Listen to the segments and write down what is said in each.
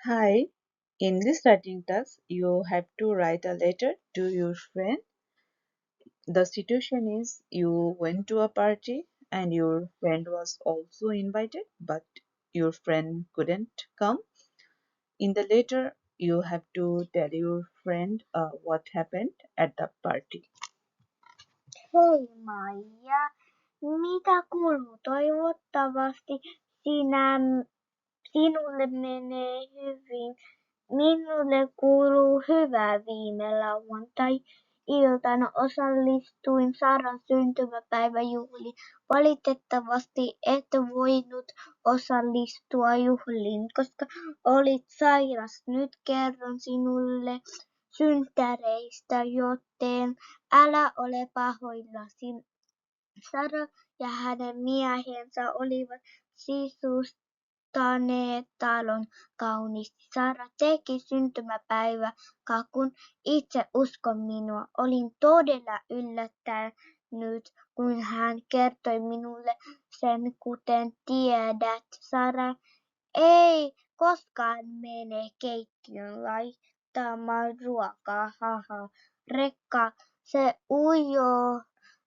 Hi, in this writing task, you have to write a letter to your friend. The situation is you went to a party and your friend was also invited, but your friend couldn't come. In the letter, you have to tell your friend what happened at the party. Hei Maija, mitä kuuluu? Toivottavasti sinulle menee hyvin. Minulle kuuluu hyvä. Viime lauantai-iltana osallistuin Saran syntymäpäiväjuhliin. Valitettavasti et voinut osallistua juhliin, koska olit sairas. Nyt kerron sinulle synttäreistä, joten älä ole pahoillasi. Sara ja hänen miehensä olivat sisustaneet talon kauniisti. Sara teki syntymäpäiväkakun. Itse uskon minua. Olin todella yllättynyt, kun hän kertoi minulle sen, kuten tiedät. Sara ei koskaan mene keittiöön laittamaan ruokaa. Haha. Rekka, se ujo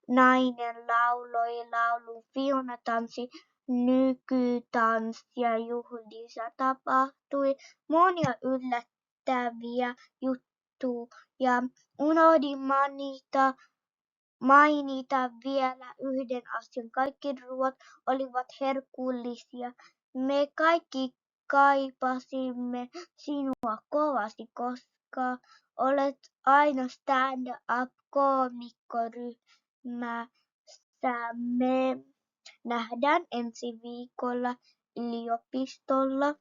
nainen lauloi laulun. Fiona tanssi nykytanssia juhlissa. Tapahtui monia yllättäviä juttuja. Unohdin mainita vielä yhden asian. Kaikki ruoat olivat herkullisia. Me kaikki kaipasimme sinua kovasti, koska olet aina stand-up-koomikkoryhmässämme. Nähdään ensi viikolla yliopistolla.